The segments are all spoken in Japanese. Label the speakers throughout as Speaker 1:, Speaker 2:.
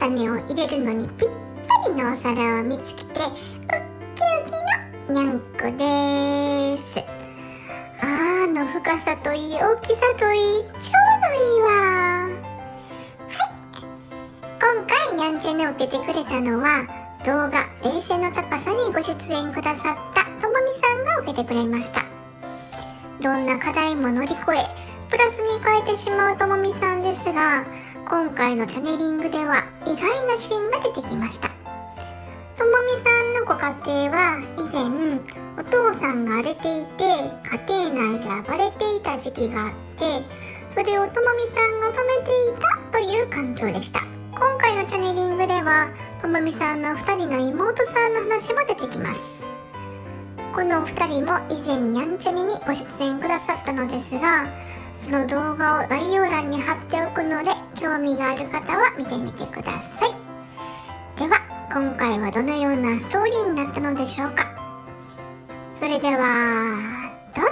Speaker 1: 種を入れるのにぴったりのお皿を見つけて、ウッキウキのにゃんこです。深さといい、大きさといい、ちょうどいいわ。はい。今回にゃんちゃねを受けてくれたのは、動画冷静の高さにご出演くださったともみさんが受けてくれました。どんな課題も乗り越え、プラスに変えてしまうともみさんですが、今回のチャネリングでは意外なシーンが出てきました。ともみさんのご家庭は以前、お父さんが荒れていて家庭内で暴れていた時期があって、それをともみさんが止めていたという環境でした。今回のチャネリングではともみさんの2人の妹さんの話も出てきます。この2人も以前にゃんちゃねにご出演くださったのですが、その動画を概要欄に貼っておくので、興味がある方は見てみてください。では今回はどのようなストーリーになったのでしょうか。それではどうぞ。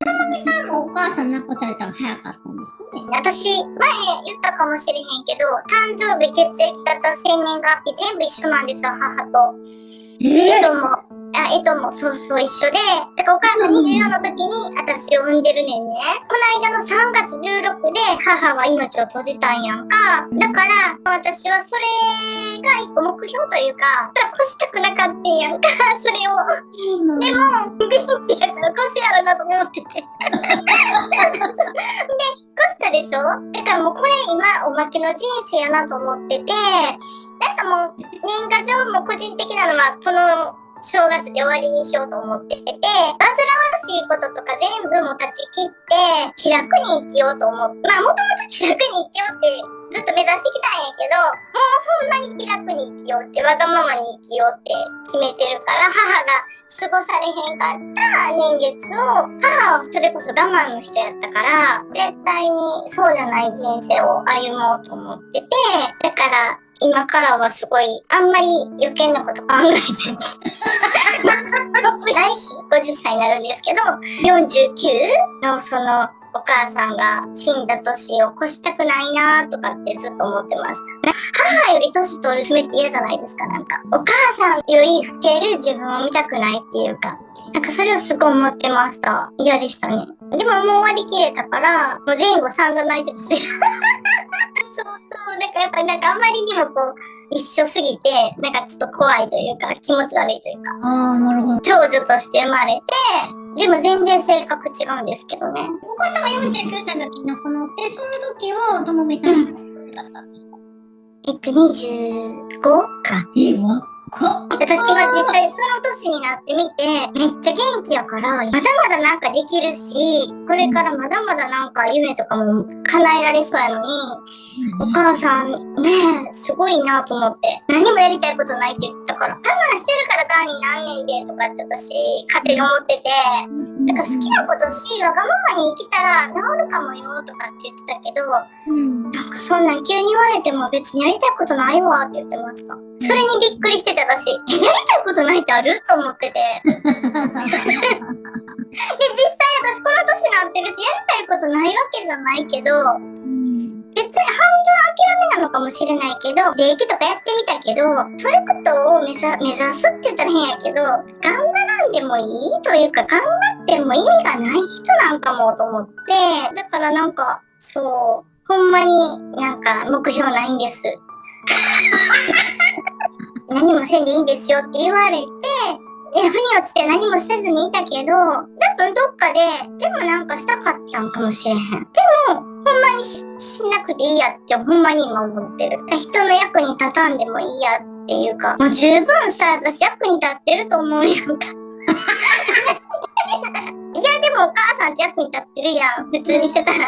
Speaker 2: ともみさんもお母さん亡くされたの早かったんですかね。
Speaker 3: 私、前言ったかもしれへんけど、誕生日、血液型、生年月日全部一緒なんですよ、母と。そうそう一緒で、だからお母さん24の時に私を産んでるねんね。この間の3月16で母は命を閉じたんやんか。だから私はそれが一個目標というか、越したくなかったんやんか、それを。でも、元気やから越せやろなと思ってて。で、越したでしょ。だからもうこれ今おまけの人生やなと思ってて、なんかもう年賀状も個人的なのはこの正月で終わりにしようと思ってて、煩わしいこととか全部も断ち切って気楽に生きようと思って、もともと気楽に生きようってずっと目指してきたんやけど、もうほんまに気楽に生きようって、わがままに生きようって決めてるから、母が過ごされへんかった年月を、母はそれこそ我慢の人やったから、絶対にそうじゃない人生を歩もうと思ってて、だから今からはすごいあんまり余計なこと考えずに来週50歳になるんですけど、49のそのお母さんが死んだ年を越したくないなとかってずっと思ってました。母より年取る娘って嫌じゃないですか。なんかお母さんより老ける自分を見たくないっていうか、なんかそれをすごい思ってました。嫌でしたね。でももう割り切れたから、もう前後散々泣いてたしなんかやっぱりなんかあんまりにもこう一緒すぎて、なんかちょっと怖いというか気持ち悪いというか。
Speaker 2: なるほど。
Speaker 3: 長女として生まれて、でも全然性格違うんですけどね。
Speaker 2: お母さんが49歳の時に亡くなって、その時はともみさんの年だったんですか。
Speaker 3: 25か。私は実際その年になってみて、めっちゃ元気やから、まだまだなんかできるし、これからまだまだなんか夢とかも叶えられそうやのに、お母さんね、すごいなと思って、何もやりたいことないって言ってたから、我慢してるからがんになんねんでとかって私、勝手に思ってて、なんか好きなことし、わがままに生きたら治るかもよとかって言ってたけど、なんかそんなん急に言われても別にやりたいことないわって言ってました。それにびっくりしてた私、やりたいことないってあると思ってて。で、実際私この年なんて別にやりたいことないわけじゃないけど、別に半分諦めなのかもしれないけど、礼儀とかやってみたけど、そういうことを目指すって言ったら変やけど、頑張らんでもいいというか、頑張っても意味がない人なんかもと思って、だからなんか、そう、ほんまになんか目標ないんです。何もせんでいいんですよって言われて、腑に落ちて何もせずにいたけど、多分どっかで、でもなんかしたかったんかもしれへん。でも、ほんまに しなくていいやってほんまに今思ってる。人の役に立たんでもいいやっていうか、もう十分さ、私役に立ってると思うやんか。いやでもお母さんって役に立ってるやん、普通にしてたら。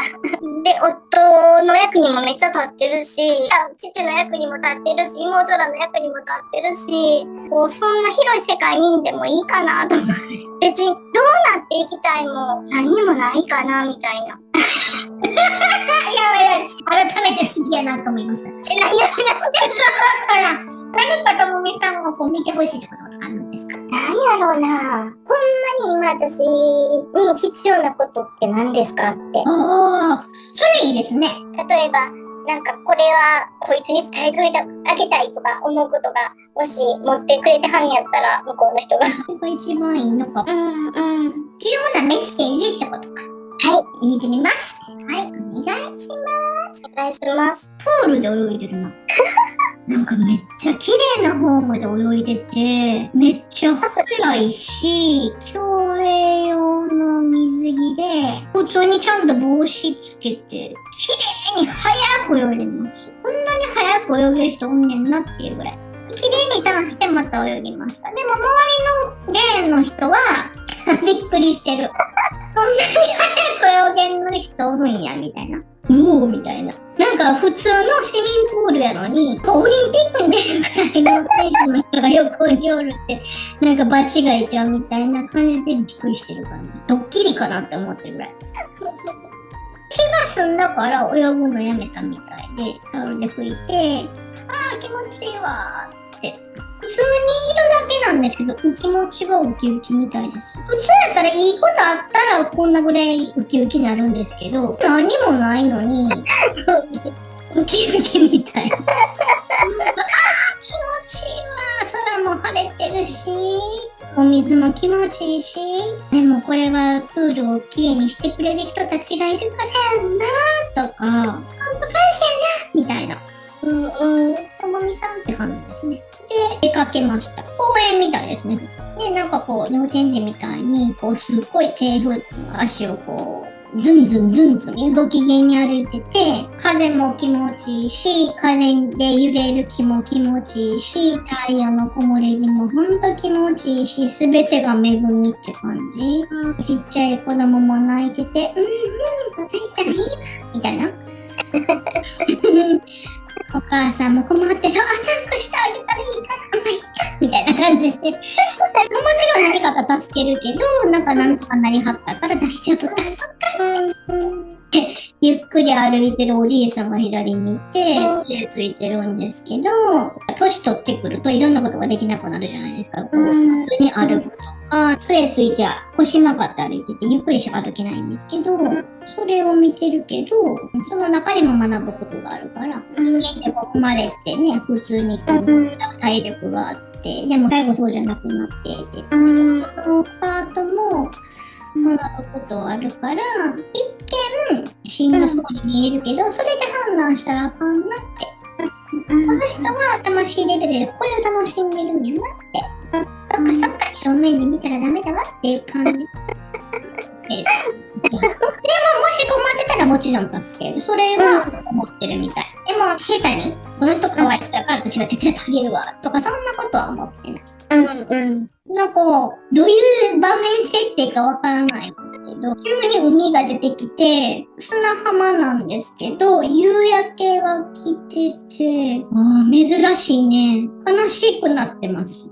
Speaker 3: で、夫の役にもめっちゃ立ってるし、父の役にも立ってるし、妹らの役にも立ってるし、こうそんな広い世界見んでもいいかなと思う。別にどうなっていきたいも何にもないかなみたいな。
Speaker 2: いや改めて好きやなと思いました。何かともみさんをこう見てほしいってことがあるんですか。
Speaker 3: なんやろうな。ほんまに今私に必要なことって何ですかって。
Speaker 2: それいいですね。
Speaker 3: 例えば、なんかこれはこいつに伝えといてあげたいとか思うことがもし持ってくれてはんやったら向こうの人が。
Speaker 2: それが一番いいのか。
Speaker 3: 必要なメッセージってことか。はい、見てみます。はい、お願いします。お願いします。
Speaker 2: プールで泳いでるな。なんかめっちゃ綺麗なフォームで泳いでて、めっちゃ速いし、競泳用の水着で、普通にちゃんと帽子つけて、綺麗に速く泳いでます。こんなに速く泳げる人おんねんなっていうぐらい。綺麗にターンしてまた泳ぎました。でも周りのレーンの人はびっくりしてる。そんなに早く泳げんの人おるんや、みたいな。おおみたいな。なんか普通の市民プールやのに、オリンピックに出るくらいの選手の人が横におるって、なんか場違いちゃうみたいな感じでびっくりしてるからね。ドッキリかなって思ってるぐらい。気が済んだから泳ぐのやめたみたいで、タオルで拭いて、ああ、気持ちいいわーって。普通にいるだけなんですけど、気持ちがウキウキみたいです。普通やったらいいことあったらこんなぐらいウキウキになるんですけど、何もないのに、ウキウキみたい。ああ、気持ちいいわ。空も晴れてるし、お水も気持ちいいし、でもこれはプールをきれいにしてくれる人たちがいるからやんなとか、本当感謝やなみたいな。ともみさんって感じですね。で、出かけました。公園みたいですね。で、なんかこう、幼稚園児みたいに、こう、すっごい足をこう、ズンズンズンズンご機嫌に歩いてて、風も気持ちいいし、風で揺れる木も気持ちいいし、太陽の木漏れ日もほんと気持ちいいし、すべてが恵みって感じ。ちっちゃい子供も泣いてて、泣いたらいいわ、みたいな。お母さんも困ってる。タンクしてあげたらいいかな。まあいいか。みたいな感じで。もちろん何かが助けるけど、なんとかなりはったから大丈夫だ。そっか。ゆっくり歩いてるおじいさんが左にいて、杖ついてるんですけど、年取ってくるといろんなことができなくなるじゃないですか。こう普通に歩くとか、杖ついて腰曲がって歩いてて、ゆっくりしか歩けないんですけど、それを見てるけど、その中にも学ぶことがあるから、人間ってこう生まれてね、普通にこう体力があって、でも最後そうじゃなくなっていて、このパートも学ぶことはあるから、一見しんどそうに見えるけど、それで判断したらあかんなって。この人は魂レベルでこれを楽しんでるんやなって。そっかそっか、表面で見たらダメだわっていう感じ。でももし困ってたらもちろん助ける。それは思ってるみたい。でも下手に、この人かわいそうだから私が手伝ってあげるわとかそんなことは思ってない。なんか、どういう場面設定かわからないんですけど、急に海が出てきて、砂浜なんですけど、夕焼けが来てて、珍しいね。悲しくなってます。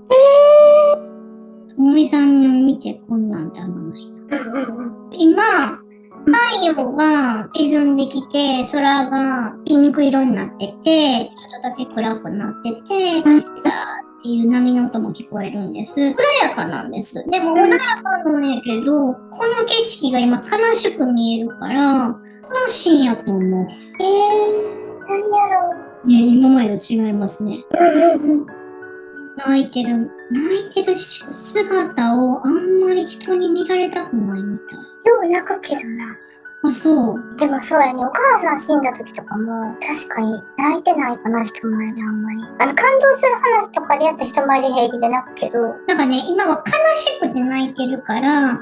Speaker 2: ともみさんの見てこんなんてあんまないな。今、太陽が沈んできて、空がピンク色になってて、ちょっとだけ暗くなってて、ザーっていう波の音も聞こえるんです。穏やかなんです。でも穏やかなんやけど、この景色が今悲しく見えるから、悲しいんやと思う。
Speaker 3: 何やろう。
Speaker 2: ね、今までと違いますね。泣いてる姿をあんまり人に見られたくないみたい。
Speaker 3: よう泣くけどな。
Speaker 2: あ、そう。
Speaker 3: でもそうやね、お母さん死んだ時とかも、確かに泣いてないかな、人前であんまり。感動する話とかでやったら人前で平気で泣くけど。
Speaker 2: なんかね、今は悲しくて泣いてるから、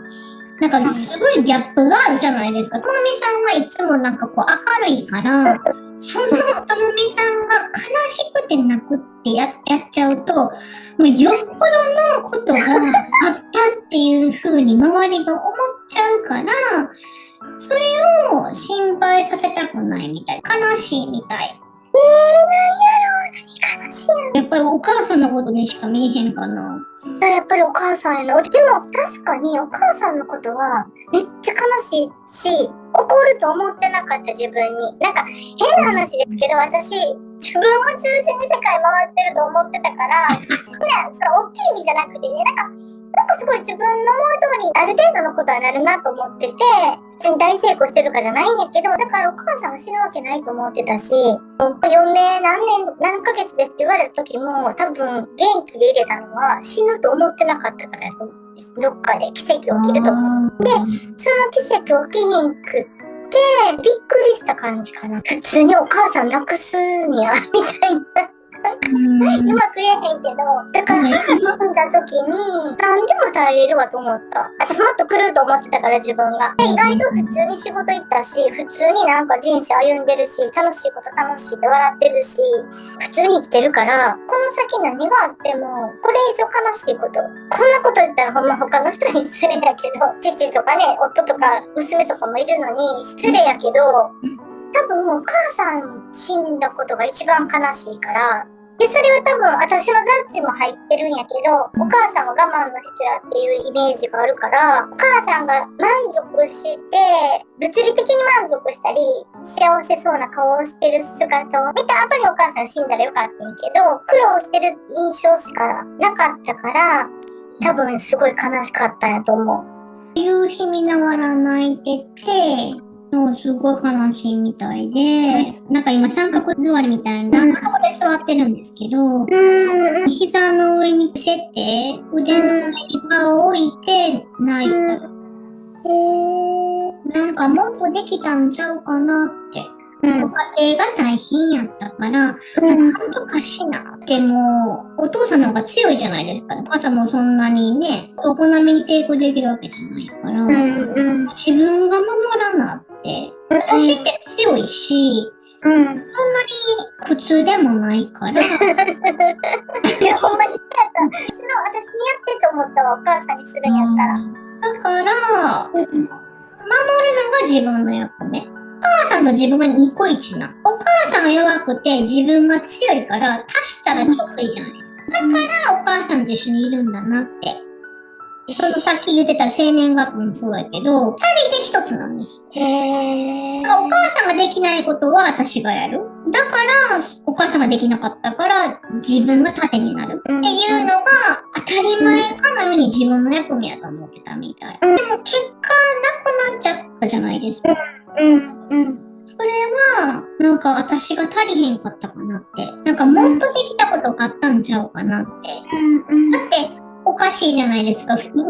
Speaker 2: なんかすごいギャップがあるじゃないですか。ともみさんはいつもなんかこう明るいから、そのともみさんが悲しくて泣くってやっちゃうと、もうよっぽどのことがあったっていう風に周りが思っちゃうから、それを心配させたくないみたい。悲しいみたい。
Speaker 3: 何悲しいの。
Speaker 2: やっぱりお母さんのことでしか見えへんかな。
Speaker 3: やっぱりお母さんやな。でも確かにお母さんのことはめっちゃ悲しいし、怒ると思ってなかった自分に。なんか変な話ですけど、私、自分を中心に世界回ってると思ってたから、その大きい意味じゃなくてね、なんかすごい自分の思い通りにある程度のことはなるなと思ってて、別に大成功してるかじゃないんやけど、だからお母さんが死ぬわけないと思ってたし、余命何ヶ月ですって言われた時も、多分元気で入れたのは死ぬと思ってなかったからやと思うんです。どっかで奇跡起きると思う。で、その奇跡起きひんくって、びっくりした感じかな。普通にお母さん亡くすんや、みたいな。うまく言えへんけど、だから死んだ時に何でも耐えれるわと思った。私もっと来ると思ってたから自分が。で、意外と普通に仕事行ったし、普通になんか人生歩んでるし、楽しいこと楽しいって笑ってるし、普通に生きてるから、この先何があっても、これ以上悲しいこと。こんなこと言ったらほんま他の人に失礼やけど、父とかね、夫とか娘とかもいるのに失礼やけど、多分お母さん死んだことが一番悲しいから、で、それは多分私のジャッジも入ってるんやけど、お母さんは我慢の人やっていうイメージがあるから、お母さんが満足して、物理的に満足したり、幸せそうな顔をしてる姿を見た後にお母さん死んだらよかったんやけど、苦労してる印象しかなかったから、多分すごい悲しかったんやと思う。
Speaker 2: 夕日見ながら泣いてて、もうすごい悲しいみたいで、なんか今三角座りみたいな、とこで座ってるんですけど、膝の上に伏せて、腕の上に顔を置いて泣いた。なんかもっとできたんちゃうかなって。ご家庭が大変やったから、なんとかしな。でも、お父さんの方が強いじゃないですか。お母さんもそんなにね、お好みに抵抗できるわけじゃないから、自分が守らなって。私って強いし、そんなに苦痛でもないから。
Speaker 3: いや、ほんまにそうやった。私にやってと思ったわ、お母さんにするんやったら。
Speaker 2: だから、守るのが自分の役目。お母さんと自分がニコイチな。お母さんが弱くて自分が強いから、足したらちょっといいじゃないですか。だからお母さんと一緒にいるんだなって。そのさっき言ってた生年月日もそうだけど、二人で一つなんです。お母さんができないことは私がやる。だから、お母さんができなかったから、自分が盾になる。っていうのが、当たり前かのように自分の役目やと思ってたみたい。でも結果、なくなっちゃったじゃないですか。それは、なんか私が足りへんかったかなって。なんかもっとできたことがあったんちゃうかなって。だって、おかしいじゃないですか。ニコ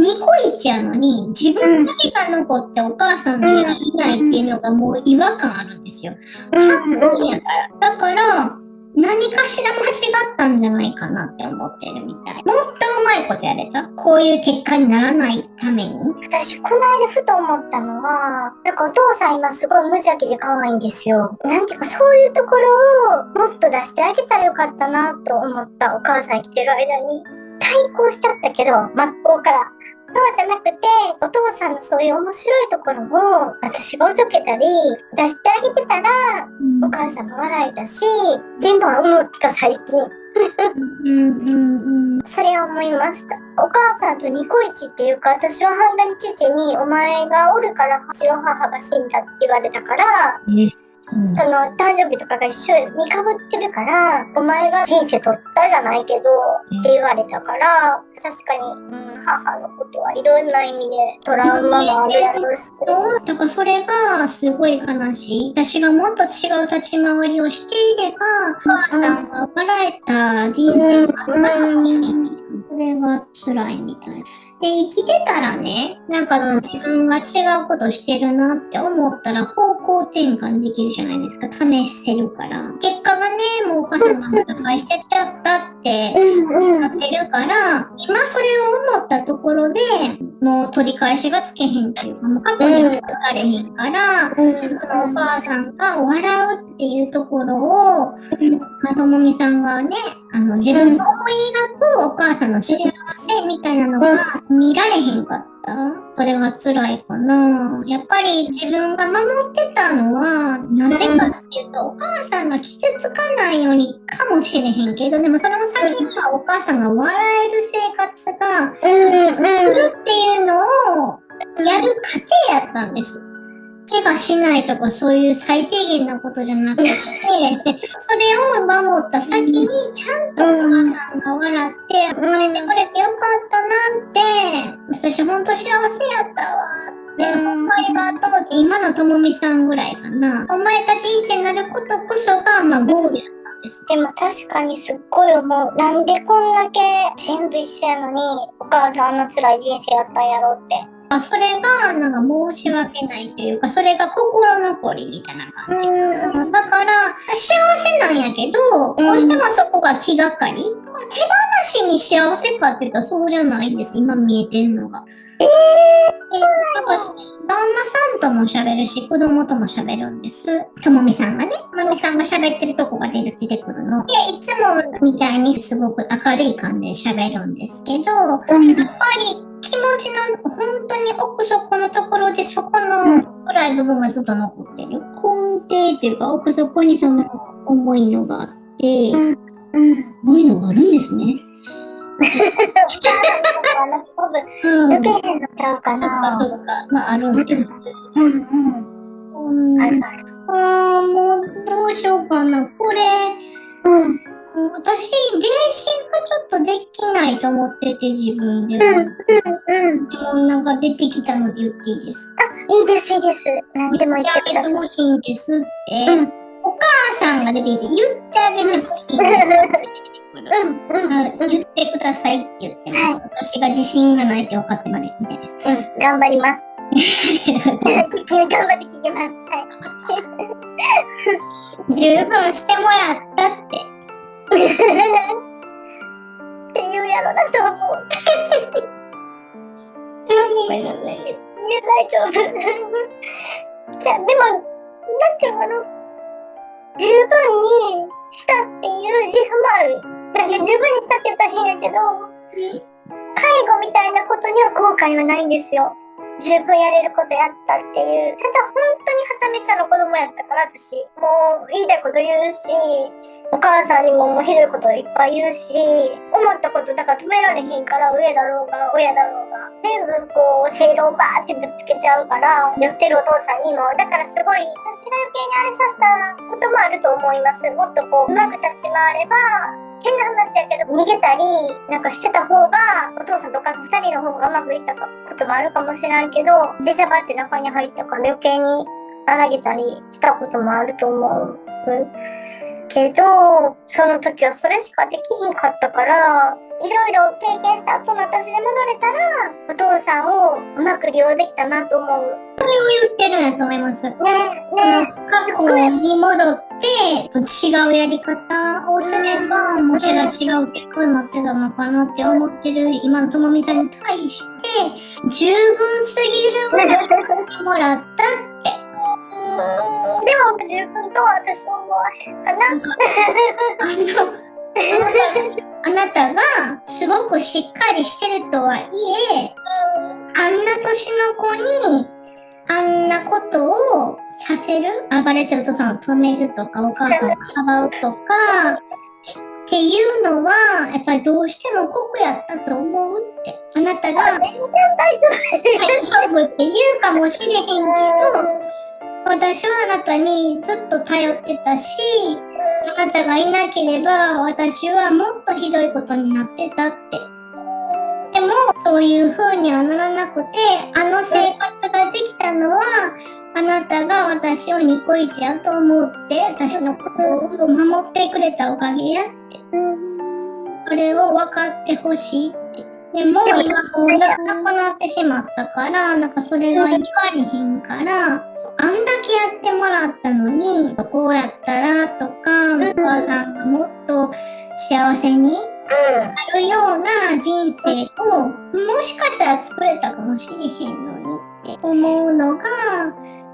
Speaker 2: イチやのに、自分だけが残ってお母さんの家がいないっていうのがもう違和感あるんですよ。半分やから。だから、何かしら間違ったんじゃないかなって思ってるみたい。もっとうまいことやれた。こういう結果にならないために。
Speaker 3: 私、この間ふと思ったのは、なんかお父さん今すごい無邪気で可愛いんですよ。なんていうかそういうところをもっと出してあげたらよかったなと思った。お母さん生きてる間に。対抗しちゃったけど、真っ向から。そうじゃなくて、お父さんのそういう面白いところを私がおちょけたり、出してあげてたら、お母さんも笑えたし、全部思った最近。それを思いました。お母さんとニコイチっていうか、私は半田に父に、お前がおるから白母が死んだって言われたから、その誕生日とかが一緒に被ってるから、お前が人生取ったじゃないけどって言われたから、確かに、母のことはいろんな意味でトラウマがあるやろうし。
Speaker 2: だからそれがすごい悲しい。私がもっと違う立ち回りをしていれば、お母さんが笑えた人生があったかもしれない。それが辛いみたい。で、生きてたらね、なんか自分が違うことしてるなって思ったら方向転換できるじゃないですか。試してるから。結果がね、もうお母さんが他界しちゃったってなってるから、今それを思ったところで、もう取り返しがつけへんっていうか、もう過去に戻られへんから、そのお母さんが笑うっていうところを、ともみさんがね、自分の思い描くお母さんの幸せみたいなのが見られへんかった。それが辛いかな。やっぱり自分が守ってたのは、なぜかっていうと、お母さんが傷つかないようにかもしれへんけど、でもその先にはお母さんが笑える生活が来るっていうのをやる過程やったんです。怪我しないとかそういう最低限なことじゃなくて、それを守った先にちゃんとお母さんが笑って、生まれてくれてよかったなって、私ほんと幸せやったわって、ほんまありがとうって、今のともみさんぐらいかな。お前た人生になることこそが、まあゴールやったんです。
Speaker 3: でも確かにすっごい思う。なんでこんだけ全部一緒やのに、お母さんあんな辛い人生やったんやろって。
Speaker 2: それが、なんか申し訳ないというか、それが心残りみたいな感じ。だから、幸せなんやけど、どうしてもそこが気がかり。手放しに幸せかって言ったらそうじゃないんです。今見えてんのが。なんか、旦那さんとも喋るし、子供とも喋るんです。ともみさんがね、ともみさんが喋ってるとこが出てくるの。で、いつもみたいにすごく明るい感じで喋るんですけど、やっぱり気持ちの本当に奥底のところでそこの暗い部分がずっと残ってる。根底っていうか奥底にその重いのがあって、重いのがあるんですね。
Speaker 3: 抜けへんのちゃうかな。
Speaker 2: そうか、まああるんです。もうどうしようかな。これ、私、練習がちょっとできないと思ってて、自分では。でもなんか出てきたので言っていいですか？
Speaker 3: いいです、いいです。何でも言ってください。
Speaker 2: 言ってあげてほしいんですって。お母さんが出てきて、言ってあげてほしいんです言ってくださいって言ってます。私が自信がないって分かってもらえるみたいです。
Speaker 3: 頑張ります。頑張って聞きます。はい。
Speaker 2: 十分してもらったって。
Speaker 3: って言うやろなと思う。
Speaker 2: ごめんなさい。
Speaker 3: いや、大丈夫。じゃあ、でも、なんていうのかな。十分にしたっていう自負もある。十分にしたって言ったら変やけど、介護みたいなことには後悔はないんですよ。十分やれることやったっていう。ただ本当にはちゃめちゃの子供やったから私、もう言いたいこと言うし、お母さんにももうひどいこといっぱい言うし、思ったことだから止められへんから、上だろうが親だろうが、全部こう正論バーってぶつけちゃうから、寄ってるお父さんにも。だからすごい、私が余計にあれさせたこともあると思います。もっとこう、うまく立ち回れば、変な話やけど逃げたりなんかしてた方がお父さんとお母さん2人の方がうまくいったこともあるかもしれんけど、出しゃばって中に入ったから余計に荒げたりしたこともあると思うけど、その時はそれしかできひんかったから、いろいろ経験した後の私で戻れたらお父さんをうまく利用できたなと思う。
Speaker 2: それを言ってるんやと思います。
Speaker 3: ね
Speaker 2: 過去に戻って違うやり方をすれば、もしか違う結果になってたのかなって思ってる今のともみさんに対して十分すぎるぐらいやってもらったって。
Speaker 3: でも十分とは私は思わへんかな。
Speaker 2: あなたがすごくしっかりしてるとはいえ、あんな年の子にあんなことをさせる、暴れてるお父さんを止めるとか、お母さんをかばうとかっていうのはやっぱりどうしても酷やったと思うって。あなたが
Speaker 3: 全然大
Speaker 2: 丈夫って言うかもしれへんけど、私はあなたにずっと頼ってたし、あなたがいなければ私はもっとひどいことになってたって。でもそういう風にはならなくて、あの生活ができたのはあなたが私をニコイチやと思って私のことを守ってくれたおかげやって。それを分かってほしいって。でも今もうなくなってしまったから、なんかそれが言われへんから、あんだけやってもらったのに、こうやったらとか、お母さんがもっと幸せになるような人生をもしかしたら作れたかもしれへんのにって思うのが、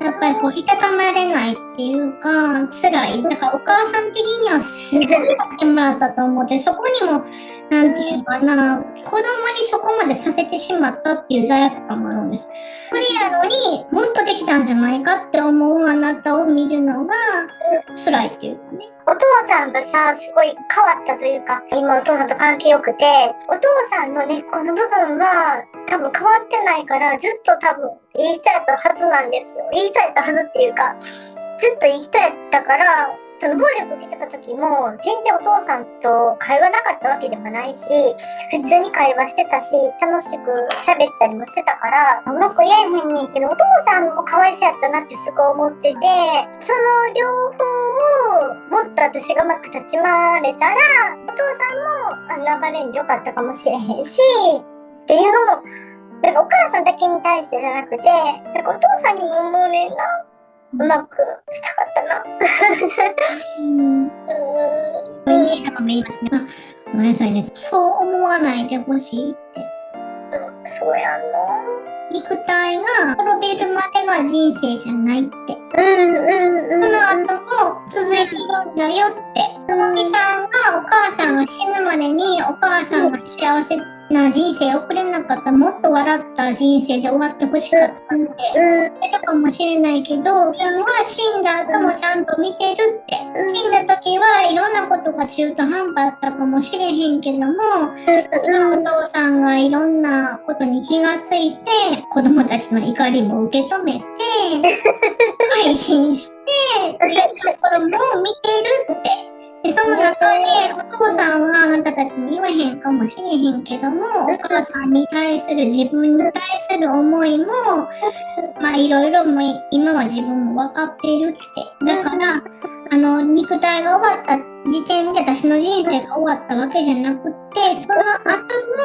Speaker 2: やっぱりこういたたまれないっていうか辛い。だからお母さん的にはすごいやってもらったと思って、そこにもなんていうかな、子供にそこまでさせてしまったっていう罪悪感もあるんです。これやのにもっとできたんじゃないかって思うあなたを見るのが辛いっていうかね。
Speaker 3: お父さんがさ、すごい変わったというか、今お父さんと関係良くて、お父さんの根っこの部分は多分変わってないから、ずっと多分いい人やったはずなんですよ。いい人やったはずっていうか、ずっといい人やったから、その暴力受けてた時も、全然お父さんと会話なかったわけでもないし、普通に会話してたし、楽しく喋ったりもしてたから、うまく言えへんねんけど、お父さんも可愛そうやったなってすごい思ってて、その両方をもっと私がうまく立ち回れたら、お父さんも暴れんでよかったかもしれへんし、っていうのも、だからお母さんだけに対してじゃなくて、なんかお父さんにも思うねんな。うまくしたかったな。
Speaker 2: なんか見えますね。ごめんなさいね。そう思わないでほしいって。
Speaker 3: そうやんな。
Speaker 2: 肉体が滅びるまでが人生じゃないって。その後も続いてるんだよって。ともみさんがお母さんが死ぬまでにお母さんが幸せな人生を送れなかった、もっと笑った人生で終わってほしかったって思ってるかもしれないけど、自分が死んだ後もちゃんと見てるって。死んだ時はいろんなことが中途半端だったかもしれへんけども、お父さんがいろんなことに気がついて、子供たちの怒りも受け止めて、配信して、っていうところも見てるって。で、その中でお父さんはあなたたちに言わへんかもしれへんけども、お母さんに対する自分に対する思いも、まあいろいろも今は自分も分かっているって。だから、肉体が終わった時点で私の人生が終わったわけじゃなくて、その後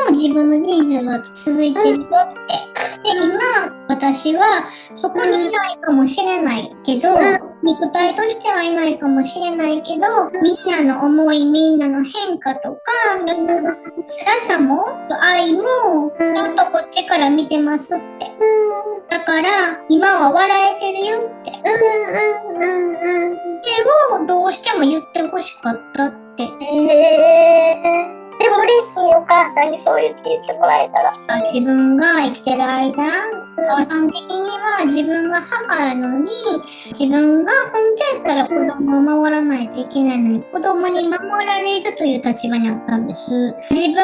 Speaker 2: も自分の人生が続いてるよって。で、今、私はそこにいないかもしれないけど、肉体としてはいないかもしれないけど、みんなの思い、みんなの変化とか、みんなの辛さも、愛も、ちゃんとこっちから見てますって。だから、今は笑えてるよって。それをどうしても言ってほしかったって。
Speaker 3: でも嬉しい、お母さんにそう言ってもらえたら。
Speaker 2: 自分が生きてる間、お母さん的には自分が母やのに、自分が本当やったら子供を守らないといけないのに、子供に守られるという立場にあったんです。自分が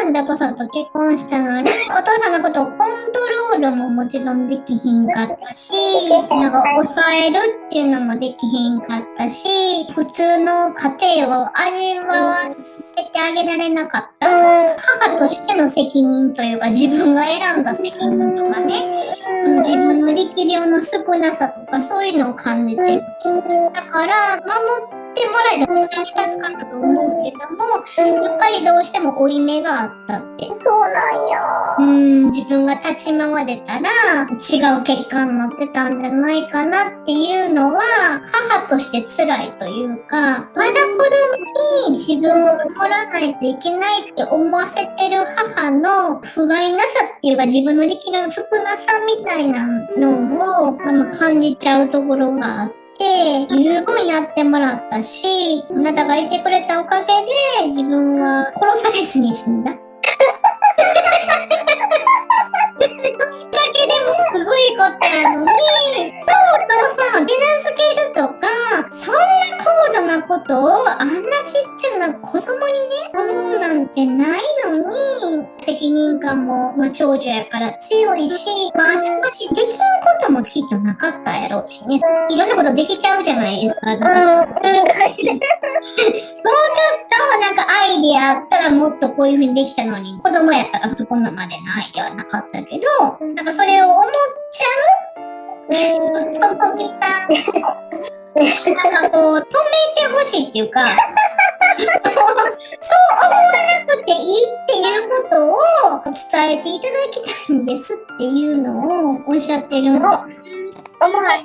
Speaker 2: 選んだ子さんと結婚したのに、お父さんのことをコントロールももちろんできひんかったし、なんか抑えるっていうのもできひんかったし、普通の家庭を味わわせてあげられなかった。母としての責任というか、自分が選んだ責任とかね、自分の力量の少なさとか、そういうのを感じてるんです。だから、守ってもらえたら本当に助かったと思うけども、やっぱりどうしても負い目があったって。
Speaker 3: そうなんや。
Speaker 2: 自分が立ち回れたら違う結果になってたんじゃないかなっていうのは、母として辛いというか、まだ子供に自分を守らないといけないって思わせてる母の不甲斐なさっていうか、自分の力量の少なさみたいなのを感じちゃうところがあって、十分やってもらったし、あなたがいてくれたおかげで自分は殺されずに済んだ。だけでもすごいことなのに、そうお父さんを手なずけるとか、そんな高度なことをあんなちっちゃな子供にね、思うなんてないのに、責任感も、長女やから強いし、あなたたちできんこともきっとなかったやろうしね。いろんなことできちゃうじゃないですか。もうちょっとなんかアイディアあったらもっとこういう風にできたのに、子供やったらそこまでのアイディアはなかったけど、なんかそれを思っちゃうともみさん、なんかこう、止めてほしいっていうか、そう思わなくていいっていうことを伝えていただきたいんですっていうのをおっしゃってるんです。
Speaker 3: 思わへん。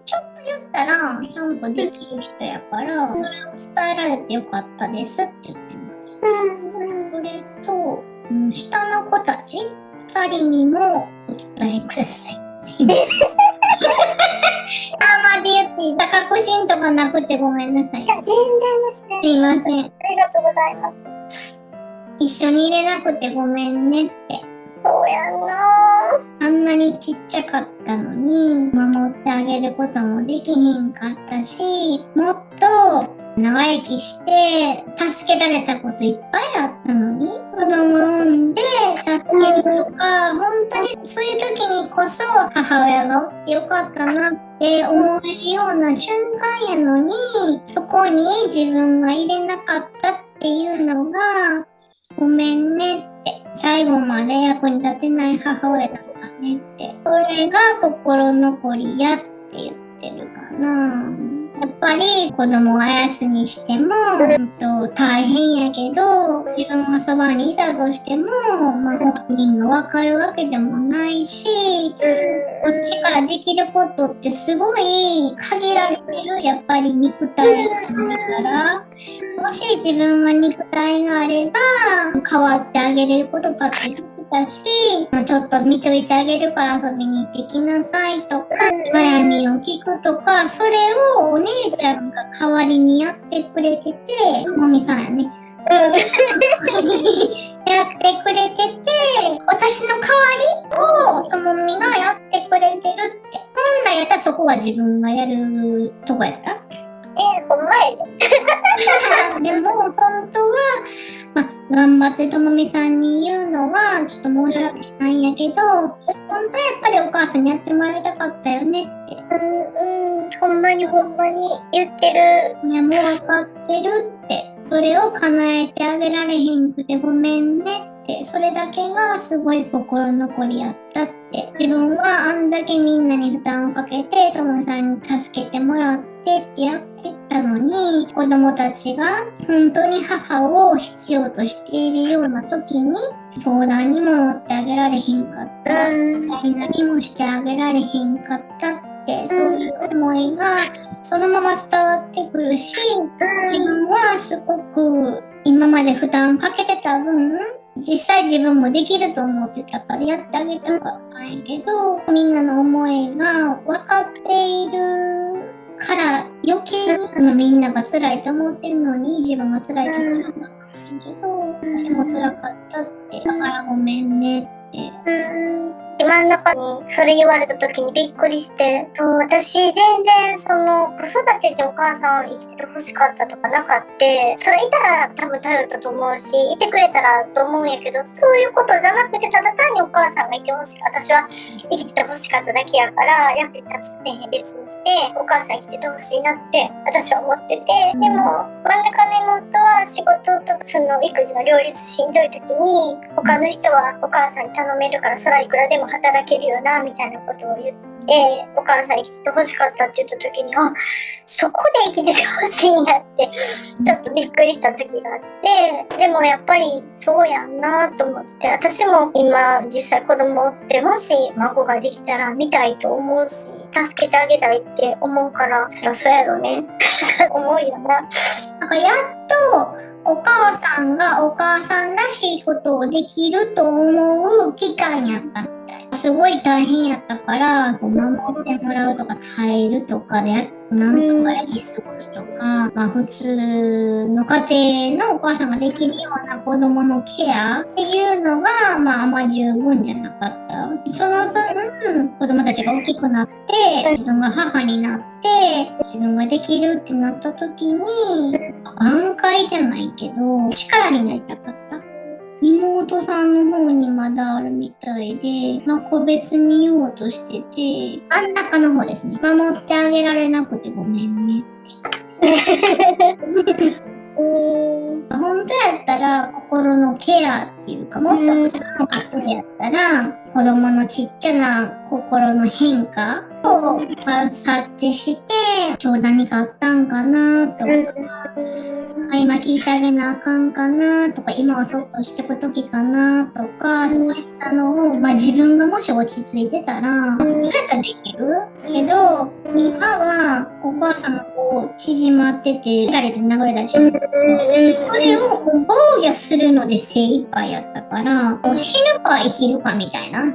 Speaker 2: ちょっと言ったら、ちゃんとできる人やから、それを伝えられてよかったですって言ってます。それと、下の子たち2人にもお伝えください。まで言っていた確信とかなくてごめんなさい。
Speaker 3: いや、全然ですね。
Speaker 2: すいません。
Speaker 3: ありがとうございます。
Speaker 2: 一緒に入れなくてごめんねって。
Speaker 3: そうやんな。
Speaker 2: あんなにちっちゃかったのに、守ってあげることもできひんかったし、もっと長生きして助けられたこといっぱいあったのに、子供を産んで助けるとか、本当にそういう時にこそ母親がおってよかったなって思えるような瞬間やのに、そこに自分が入れなかったっていうのが、ごめんねって、最後まで役に立てない母親だったねって、それが心残りやって言ってるかな。やっぱり子供をあやすにしても、大変やけど、自分がそばにいたとしても、本人がわかるわけでもないし、こっちからできることってすごい限られてる、やっぱり肉体があるから、もし自分が肉体があれば、変わってあげれることかってだし、ちょっと見といてあげるから遊びに行ってきなさいとか、悩みを聞くとか、それをお姉ちゃんが代わりにやってくれてて、ともみさんやね。やってくれてて、私の代わりをともみがやってくれてるって。本来やったらそこは自分がやるとこやった？
Speaker 3: ほんまや
Speaker 2: でも本当は、頑張ってともみさんに言うのはちょっと申し訳ないんやけど、本当はやっぱりお母さんにやってもらいたかったよねって。
Speaker 3: ほんまに言ってる。
Speaker 2: ね、もう分かってるって。それを叶えてあげられへんくてごめんねって。それだけがすごい心残りやったって。自分はあんだけみんなに負担をかけて、ともみさんに助けてもらってってやってたのに、子供たちが本当に母を必要としているような時に、相談にも乗ってあげられへんかった。実際に何もしてあげられへんかったって、そういう思いがそのまま伝わってくるし、自分はすごく今まで負担かけてた分、実際自分もできると思ってたからやってあげたかったんやけど、みんなの思いが分かっているから余計にみんなが辛いと思ってるのに自分が辛いと思ってたんやけど、私も辛かったって、だからごめんねって。
Speaker 3: 真ん中にそれ言われた時にびっくりして、私全然その子育てでお母さん生きてて欲しかったとかなかって、それいたら多分頼ったと思うし、いてくれたらと思うんやけど、そういうことじゃなくてただ単にお母さんがいてほしかった。私は生きてて欲しかっただけやから役に立つって別にして、お母さん生きててほしいなって私は思ってて、でも真ん中の妹は仕事とその育児の両立しんどい時に、他の人はお母さんに頼めるからそらいくらでも働けるよなみたいなことを言って、お母さん生きてて欲しかったって言った時に、そこで生きてて欲しいんやってちょっとびっくりした時があって、でもやっぱりそうやんなと思って、私も今実際子供って、もし孫ができたら見たいと思うし、助けてあげたいって思うから、そりゃそうやろね思うよな。
Speaker 2: なんかやっとお母さんがお母さんらしいことをできると思う機会やったみたい。すごい大変やったから、守ってもらうとか耐えるとかで、なんとかやり過ごすとか、普通の家庭のお母さんができるような子供のケアっていうのが、あんま十分じゃなかった。その分、子供たちが大きくなって、自分が母になって、自分ができるってなった時に、挽回じゃないけど、力になりたかった。妹さんの方にまだあるみたいで、個別に言おうとしてて、真ん中の方ですね。守ってあげられなくてごめんねって。本当やったら心のケアっていうか、もっと普通の家庭やったら、子供のちっちゃな心の変化を察知して、今日何かあったんかなとか、今聞いてあげなあかんかなとか、今はそっとしておくときかなとか、そういったのを、自分がもし落ち着いてたら、そうやったらできるけど、今はお母さんがこう縮まってて、られて流れ出しちゃう。それを防御するので精一杯やったから、死ぬか生きるかみたいな。娘の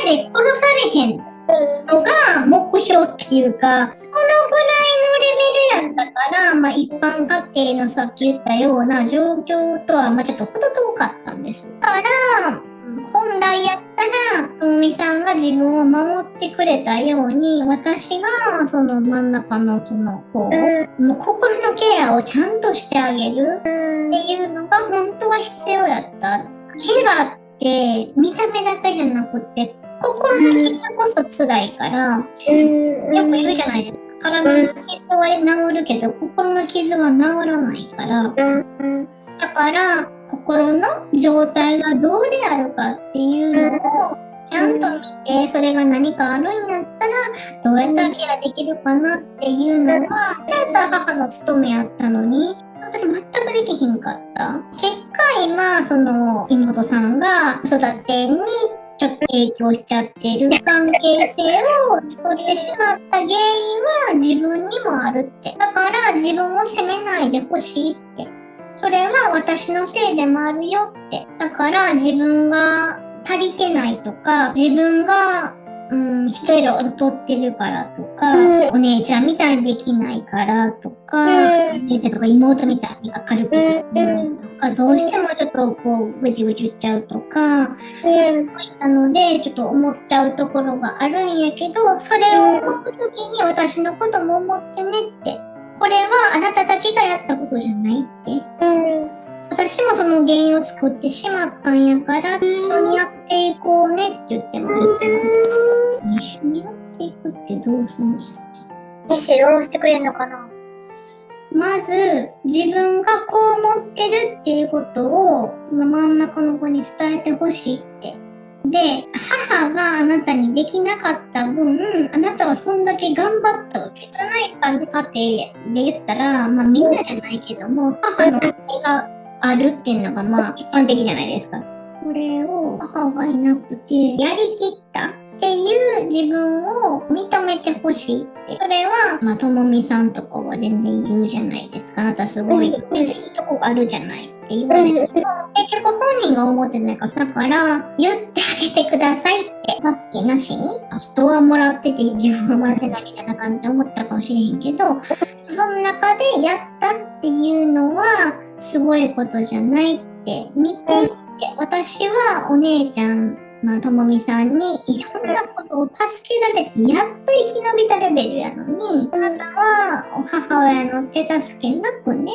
Speaker 2: 前で殺されへんのが目標っていうか、そのぐらいのレベルやったから、一般家庭のさっき言ったような状況とはちょっと程遠かったんです。だから、本来やったら、ともみさんが自分を守ってくれたように、私がその真ん中のそのこう、もう心のケアをちゃんとしてあげるっていうのが本当は必要やった。怪我って見た目だけじゃなくて、心の傷こそ辛いから、よく言うじゃないですか。体の傷は治るけど、心の傷は治らないから。だから、心の状態がどうであるかっていうのをちゃんと見て、それが何かあるんやったら、どうやったらケアできるかなっていうのは、そうやった母の務めやったのに、本当に全くできひんかった。結果今、その妹さんが育てにちょっと影響しちゃってる関係性を作ってしまった原因は自分にもあるって。だから自分を責めないでほしいって。それは私のせいでもあるよって。だから自分が足りてないとか、自分が人より劣ってるからとか、お姉ちゃんみたいにできないからとか、お姉ちゃんとか妹みたいに軽くできないとか、どうしてもちょっとこうぐちぐち言っちゃうとか、そういったのでちょっと思っちゃうところがあるんやけど、それを思うときに私のことも思ってねって。これはあなただけがやったことじゃないって。私もその原因を作ってしまったんやから、一緒にやっていこうねって言ってもいいと思う。一緒にやっていくってどうすんのやろね。
Speaker 3: メッセージをしてくれるのかな。
Speaker 2: まず、自分がこう思ってるっていうことを、その真ん中の子に伝えてほしいって。で、母があなたにできなかった分、あなたはそんだけ頑張ったわけ。じゃない家庭で言ったら、まあみんなじゃないけども、母の気があるっていうのがまあ一般的じゃないですか。これを母がいなくて、やりきったっていう自分を認めてほしいって。それは、まあともみさんとかは全然言うじゃないですか。あなたすごい、いいとこがあるじゃないって言われても、結局本人が思ってないから。だから、言ってあげてくださいって。助けなしに。人はもらってて自分はもらってないみたいな感じで思ったかもしれへんけど、その中でやったっていうのは、すごいことじゃないって見ていって、私はお姉ちゃん、まあ、ともみさんにいろんなことを助けられて、やっと生き延びたレベルやのに、あなたは母親の手助けなくね、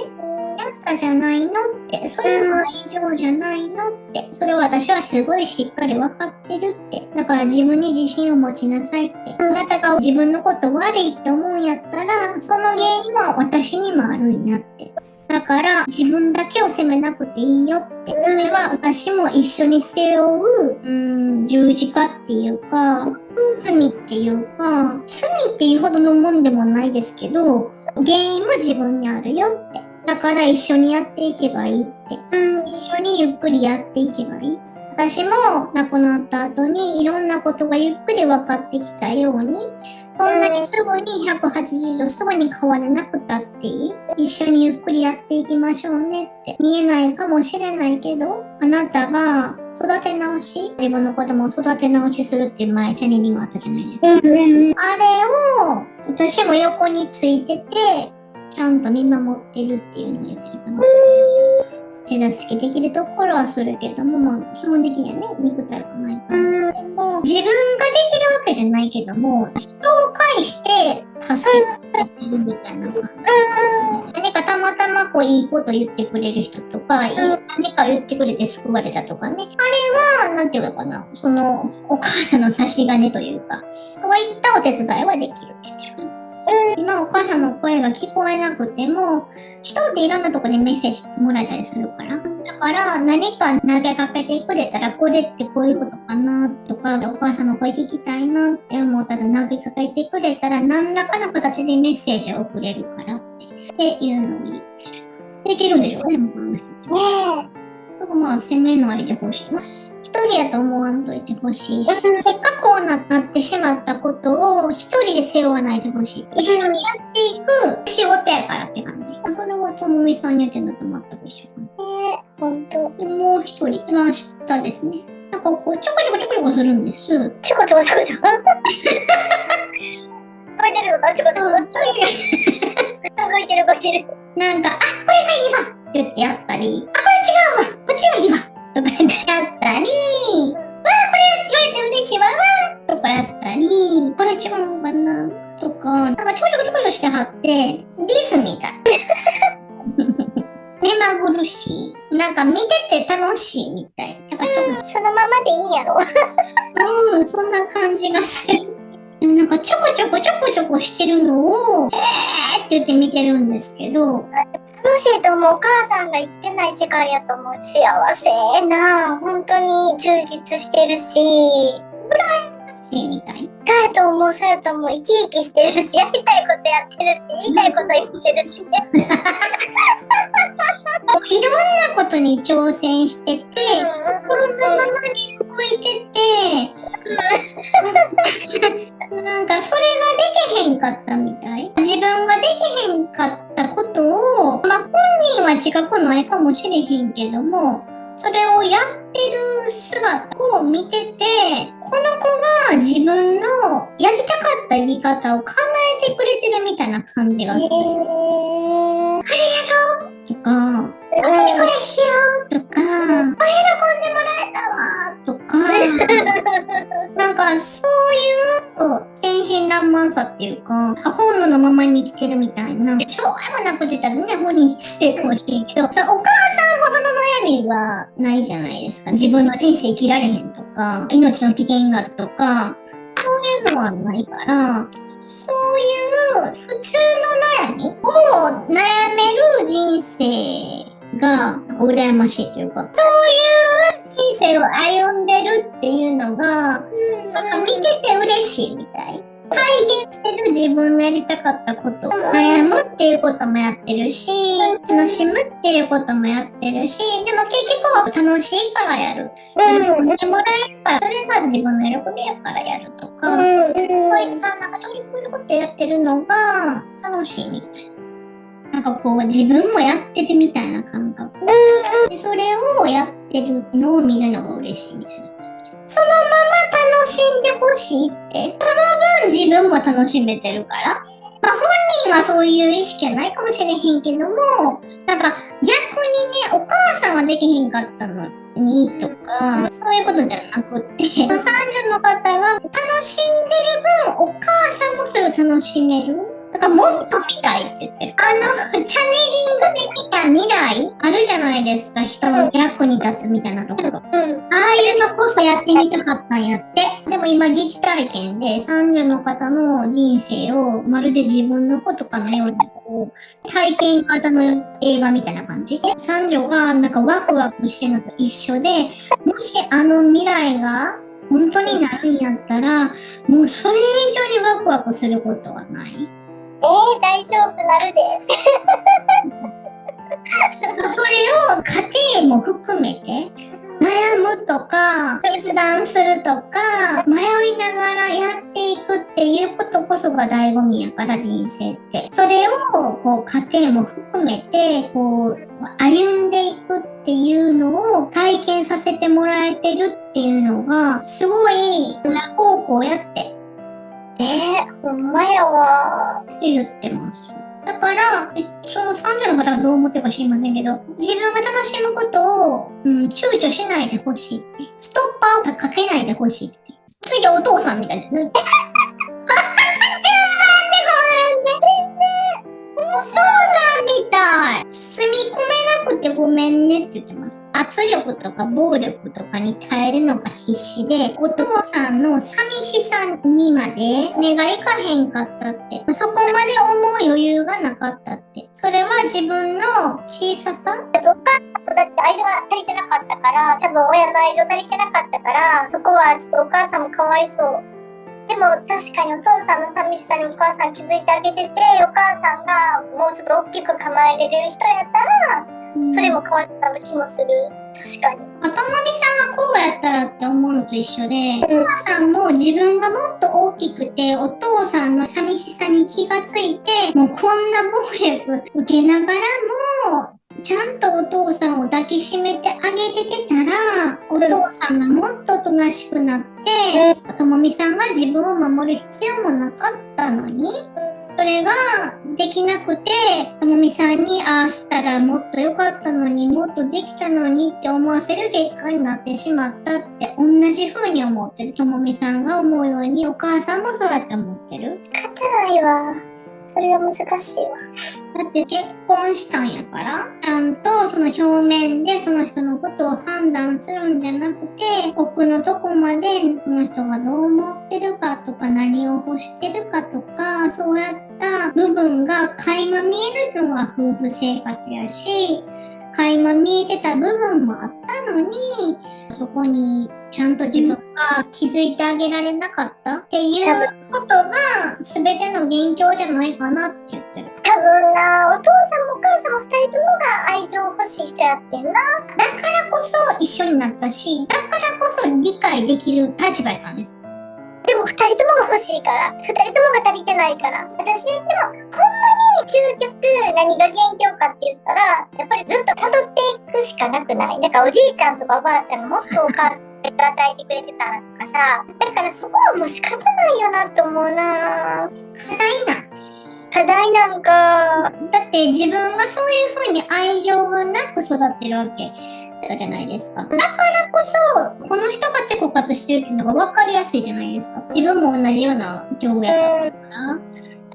Speaker 2: やったじゃないのって、それが異常じゃないのって、それは私はすごいしっかり分かってるって、だから自分に自信を持ちなさいって、あなたが自分のこと悪いって思うんやったら、その原因は私にもあるんやって。だから自分だけを責めなくていいよって。それは私も一緒に背負う、十字架っていうか、罪っていうか、罪っていうほどのもんでもないですけど、原因も自分にあるよって。だから一緒にやっていけばいいって。一緒にゆっくりやっていけばいい。私も亡くなった後にいろんなことがゆっくり分かってきたように、そんなにすぐに180度すぐに変わらなくたっていい。一緒にゆっくりやっていきましょうねって。見えないかもしれないけど、あなたが育て直し、自分の子供を育て直しするっていう前チャネリングあったじゃないですか。あれを私も横についてて、ちゃんと見守ってるっていうのを言ってるかな。手助けできるところはするけども、まあ、基本的にはね、肉体がないから。でも、自分ができるわけじゃないけども、人を介して助けてくれてるみたいな感じ。何かたまたまこういいこと言ってくれる人とか、何か言ってくれて救われたとかね。あれは、なんていうのかな、その、お母さんの差し金というか、そういったお手伝いはできるって言ってる。今お母さんの声が聞こえなくても、人っていろんなとこでメッセージもらえたりするから。だから何か投げかけてくれたら、これってこういうことかなとか、お母さんの声聞きたいなって思ったら投げかけてくれたら、何らかの形でメッセージを送れるからっていうのを言ってる。できるんでしょうね、もうこの人。だからまあ、責めないでほしい。一人やと思わんといてほしいし、せっかくこうなってしまったことを一人で背負わないでほしい。一緒にやっていく仕事やからって感じ。それはともみさんに言ってんのと全く一緒かな。
Speaker 3: ほんと。
Speaker 2: でもう一人、一番下ですね。なんかこう、ちょこちょこちょこちょこするんです。
Speaker 3: ちょこちょこちょこちょこ。動いてるのか、ちょこちょこ。動いてる動いてる。
Speaker 2: なんか、あ、これがいいわって言ってやったり、あ、これ違うわこっちがいいわとかやったり、わあ、これ言われて嬉しいわとかやったり、これ違うのかなとか、なんかちょこちょこちょこちょこしてはって、ディズみたい。目まぐるしい。なんか見てて楽しいみたい。だからちょっと
Speaker 3: そのままでいいんやろ。
Speaker 2: そんな感じがする。でもなんかちょこちょこちょこちょこしてるのを、って言って見てるんですけど、
Speaker 3: 楽しいと思う。お母さんが生きてない世界やと思う。幸せな、本当に充実してるし、
Speaker 2: みたい。
Speaker 3: そうやと思う、そうやと思う。生き生きしてるし、やりたいことやってるし、言いたいこと言ってるし。
Speaker 2: いろんなことに挑戦してて、心のままに動いてて、なんかそれができへんかったみたい。自分ができへんかったことを、まあ本人は自覚ないかもしれへんけども、それをやってる姿を見てて、この子が自分のやりたかった生き方を叶えてくれてるみたいな感じがする。とか、これしようとか、喜んでもらえたわとか、なんかそういう天真爛漫さっていうか、本能のままに生きてるみたいな、しょうがもなこと言ったらね、本人に失礼かもしれんけど、お母さんほどの悩みはないじゃないですか。自分の人生生きられへんとか、命の危険があるとか、そういうのはないから、そういう普通の悩みを悩める人生が羨ましいというか、そういう人生を歩んでるっていうのが、なんか見てて嬉しいみたい。体現してる自分のやりたかったこと。悩むっていうこともやってるし、楽しむっていうこともやってるし、でも結局は楽しいからやる。喜んでもらえるから、それが自分の喜びやからやるとか、こういったなんかちょいこういうことやってるのが楽しいみたいな。なんかこう自分もやってるみたいな感覚。でそれをやってるのを見るのが嬉しいみたいな感じ。そのまま楽しんでほしいって。その分自分も楽しめてるから。まあ本人はそういう意識はないかもしれへんけども、なんか逆にね、お母さんはできへんかったのにとか、そういうことじゃなくって、30の方が楽しんでる分、お母さんもそれを楽しめる。だからもっと見たいって言ってる。チャネリングで見た未来あるじゃないですか。人の役に立つみたいなところ。ああいうのこそやってみたかったんやって。でも今疑似体験で30の方の人生をまるで自分のことかのようにこう、体験型の映画みたいな感じ。30がなんかワクワクしてるのと一緒で、もし未来が本当になるんやったら、もうそれ以上にワクワクすることはない。
Speaker 3: 大丈夫なるで。
Speaker 2: それを家庭も含めて悩むとか決断するとか迷いながらやっていくっていうことこそが醍醐味やから人生って。それをこう家庭も含めてこう歩んでいくっていうのを体験させてもらえてるっていうのがすごい親孝行やって
Speaker 3: ほんまやわ。
Speaker 2: って言ってます。だから、その30の方がどう思ってるか知りませんけど、自分が楽しむことを、躊躇しないでほしいって。ストッパーをかけないでほしいって。次お父さんみたいな。10番でごめんね。お父さんみたい。包み込めなくてごめんねって言ってます。圧力とか暴力とかに耐えるのが必死で、お父さんの寂しさにまで目がいかへんかったって。そこまで思う余裕がなかったって。それは自分の小ささ？
Speaker 3: だって愛情が足りてなかったから、多分親の愛情足りてなかったから、そこはちょっとお母さんもかわいそう。でも確かにお父さんの寂しさにお母さん気づいてあげてて、お母さんがもうちょっと大きく構えれる人やったら、それも変わった気もする。確かに。
Speaker 2: まともみさんがこうやったらって思うのと一緒で、お母さんも自分がもっと大きくて、お父さんの寂しさに気がついて、もうこんな暴力受けながらも、ちゃんとお父さんを抱きしめてあげててたら、お父さんがもっとおとなしくなって、ともみさんが自分を守る必要もなかったのに、それができなくて、ともみさんにああしたらもっと良かったのに、もっとできたのにって思わせる結果になってしまったって同じ風に思ってる。ともみさんが思うようにお母さんもそうやって思ってる。
Speaker 3: 仕方ないわ。それは難しいわ。
Speaker 2: だって結婚したんやから、ちゃんとその表面でその人のことを判断するんじゃなくて、奥のとこまでその人がどう思ってるかとか、何を欲してるかとか、そうやった部分が垣間見えるのが夫婦生活やし、垣間見えてた部分もあったのに、そこにちゃんと自分が気づいてあげられなかったっていうことが全ての元凶じゃないかなって言ってる。
Speaker 3: 多分な、お父さんもお母さんも二人ともが愛情欲しい人やってんな。
Speaker 2: だからこそ一緒になったし、だからこそ理解できる立場やったんです。
Speaker 3: でも二人ともが欲しいから。二人ともが足りてないから。私、でも、ほんまに究極何が元凶かって言ったら、やっぱりずっと辿っていくしかなくない。だからおじいちゃんとかおばあちゃんがもっとお母さん与えてくれてたらとかさ。だからそこはもう仕方ないよなって思うな。
Speaker 2: 課題な。
Speaker 3: 課題なんか。
Speaker 2: だって自分がそういう風に愛情がなく育ってるわけじゃないですか。だからこそ、この人がて枯渇してるっていうのが分かりやすいじゃないですか。自分も同じような境遇やったから。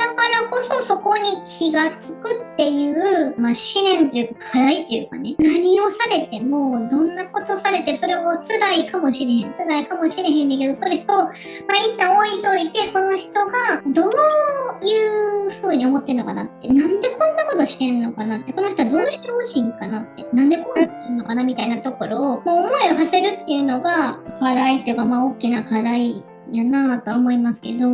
Speaker 2: だからこそそこに気がつくっていう、試練というか課題っていうかね、何をされても、どんなことされても、それも辛いかもしれへん。辛いかもしれへんねんけど、それを、一旦置いといて、この人がどういう風に思ってんのかなって、なんでこんなことしてんのかなって、この人はどうしてほしいんかなって、なんでこうなってんのかなみたいなところを、もう思いを馳せるっていうのが課題っていうか、大きな課題やなぁとは思いますけど、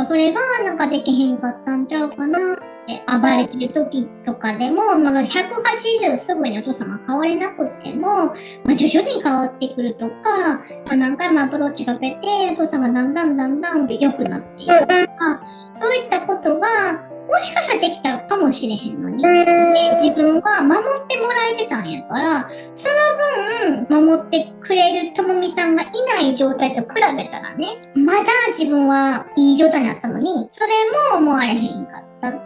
Speaker 2: それがなんかできへんかったんちゃうかなって暴れてる時とかでも、180すぐにお父様変われなくっても、徐々に変わってくるとか、何回もアプローチかけて、お父さんがだんだん良くなっていくとか、そういったことが、もしかしたらできたかもしれへんのに。で、自分は守ってもらえてたんやから、その分、守ってくれるともみさんがいない状態と比べたらね、まだ自分はいい状態になったのに、それも思われへんかったって。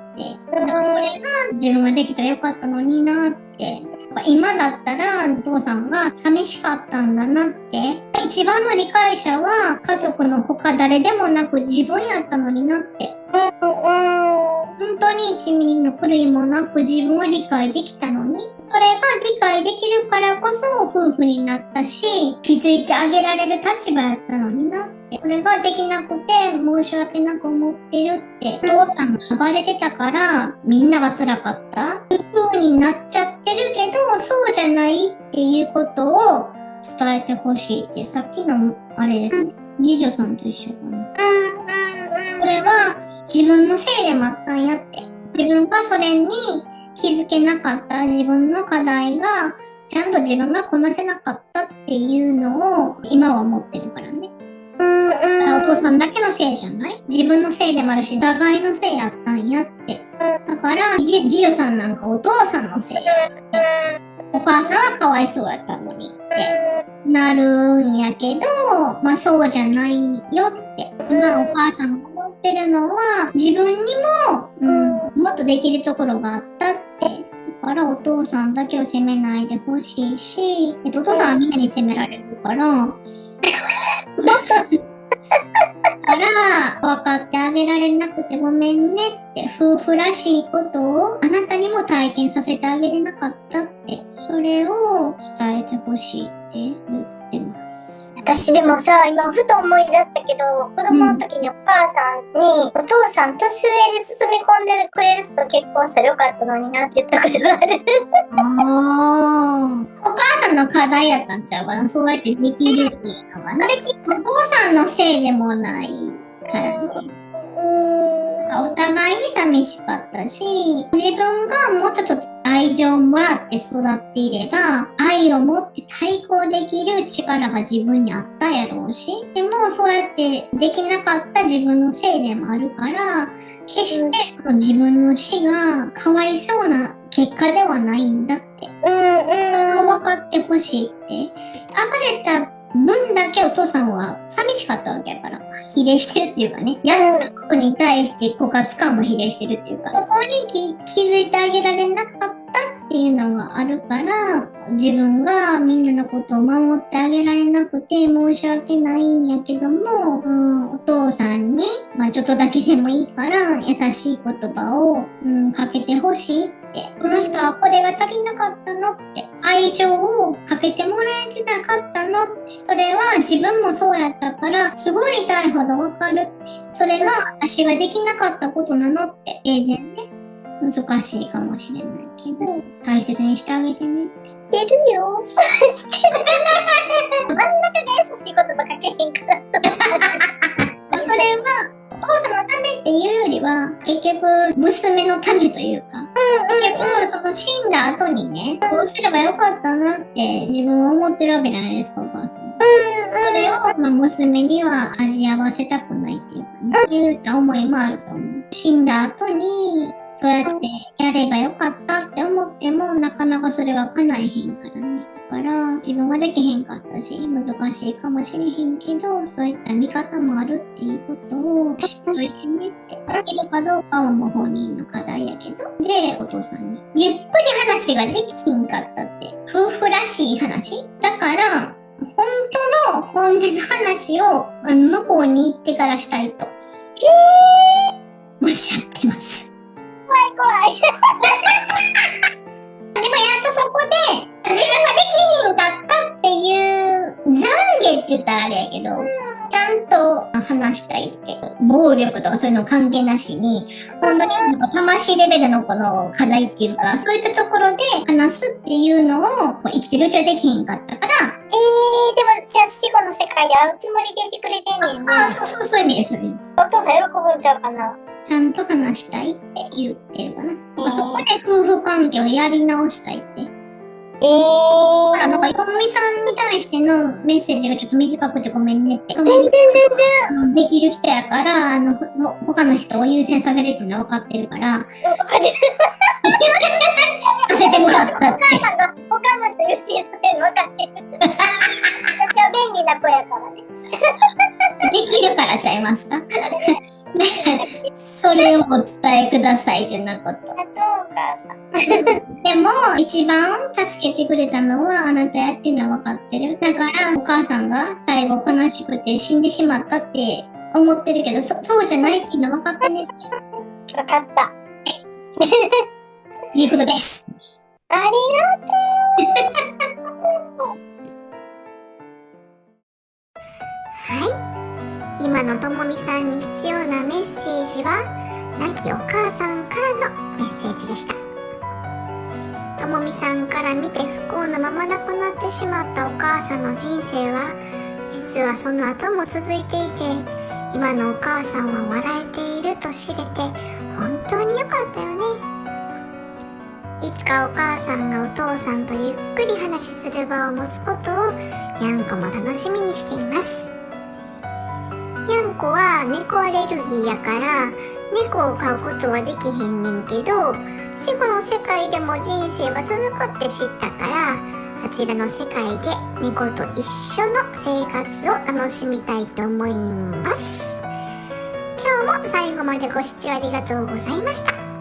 Speaker 2: だからそれが自分ができたらよかったのになって。今だったらお父さんが寂しかったんだなって。一番の理解者は家族の他誰でもなく自分やったのになって。本当に1ミリの狂いもなく自分は理解できたのに、それが理解できるからこそ夫婦になったし、気づいてあげられる立場やったのになって、これができなくて申し訳なく思ってるって、お父さんが暴れてたからみんなが辛かった風になっちゃってるけど、そうじゃないっていうことを伝えてほしいって、さっきのあれですね、次女さんと一緒かな。これは自分のせいでもあったんやって。自分がそれに気づけなかった自分の課題が、ちゃんと自分がこなせなかったっていうのを今は思ってるからね。だからお父さんだけのせいじゃない？自分のせいでもあるし、互いのせいやったんやって。だから、次女さんなんかお父さんのせいやって。お母さんはかわいそうやったのにってなるんやけど、そうじゃないよって。今お母さんが思ってるのは、自分にも、もっとできるところがあったって。だからお父さんだけを責めないでほしいし、お父さんはみんなに責められるから、分かってあげられなくてごめんねって、夫婦らしいことをあなたにも体験させてあげれなかったって、それを伝えてほしいって言ってます。
Speaker 3: 私でもさ、今ふと思い出したけど、子供の時にお母さんに、お父さん年上で包み込んでくれる人と結婚したらよかったのになって言ったことがある。
Speaker 2: お母さんの課題やったんちゃうかな、そうやってできるっていうのがね。お父さんのせいでもないからね。お互いに寂しかったし、自分がもうちょっと愛情をもらって育っていれば、愛を持って対抗できる力が自分にあったやろうし、でもそうやってできなかった自分のせいでもあるから、決して自分の死がかわいそうな結果ではないんだって。それを分かってほしいって。暴れた分だけお父さんは寂しかったわけやから、比例してるっていうかね、やったことに対して枯渇感も比例してるっていうか、そこに気づいてあげられなかったっていうのがあるから、自分がみんなのことを守ってあげられなくて申し訳ないんやけども、お父さんに、ちょっとだけでもいいから優しい言葉を、かけてほしいって、この人はこれが足りなかったのって、愛情をかけてもらえてなかったのって、それは自分もそうやったから、すごい痛いほどわかるって、それが私ができなかったことなのって、全然ね、難しいかもしれないけど、大切にしてあげてねって。
Speaker 3: 出るよ。してる。真ん中で優しい言葉かけへんから。
Speaker 2: それは、お父さんのためっていうよりは、結局、娘のためというか、結局、その死んだ後にね、こうすればよかったなって自分は思ってるわけじゃないですか、お母さん。それを、娘には味合わせたくないっていうかね、そういった思いもあると思う。死んだ後に、そうやってやればよかったって思っても、なかなかそれは叶えへんからね。だから、自分はできへんかったし、難しいかもしれへんけど、そういった見方もあるっていうことを知っといてねって。できるかどうかはもう本人の課題やけど。で、お父さんに。ゆっくり話ができひんかったって。夫婦らしい話だから、本当の本音の話を向こうに行ってからしたいと。おっしゃってます。
Speaker 3: 怖い。
Speaker 2: でもやっとそこで、自分ができひんかったっていう懺悔って言ったらあれやけど、ちゃんと話したいって、暴力とかそういうの関係なしに、本当になんか魂レベルのこの課題っていうか、そういったところで話すっていうのを生きてるうちはできひんかったから、
Speaker 3: でも、じゃあ死後の世界で会うつもりでいてくれてんねんね。
Speaker 2: そういう意味です、そういう意味です。
Speaker 3: お父さん喜ぶんちゃうかな。
Speaker 2: ちゃんと話したいって言ってるかな。そこで夫婦関係をやり直したいって。だからなんか、ともみさんに対してのメッセージがちょっと短くてごめんねって。全然。できる人やから、他の人を優先させるっていうのは分かってるから、
Speaker 3: 分かる。
Speaker 2: させてもらったって。
Speaker 3: 他の人優先させるの分かってる。私は便利な子やからね。
Speaker 2: できるからちゃいますかそれをお伝えくださいってなこと。でも、一番助けてくれたのはあなたやっていうのは分かってる。だから、お母さんが最後悲しくて死んでしまったって思ってるけど、そうじゃないっていうの分かってねって。
Speaker 3: 分かった。
Speaker 2: いうことです。
Speaker 3: ありがとう。
Speaker 1: はい。今のともみさんに必要なメッセージは、亡きお母さんからのメッセージでした。ともみさんから見て不幸のまま亡くなってしまったお母さんの人生は、実はその後も続いていて、今のお母さんは笑えていると知れて、本当に良かったよね。いつかお母さんがお父さんとゆっくり話する場を持つことを、にゃんこも楽しみにしています。にゃんこは猫アレルギーやから、猫を飼うことはできへんねんけど、死後の世界でも人生は続くって知ったから、あちらの世界で猫と一緒の生活を楽しみたいと思います。今日も最後までご視聴ありがとうございました。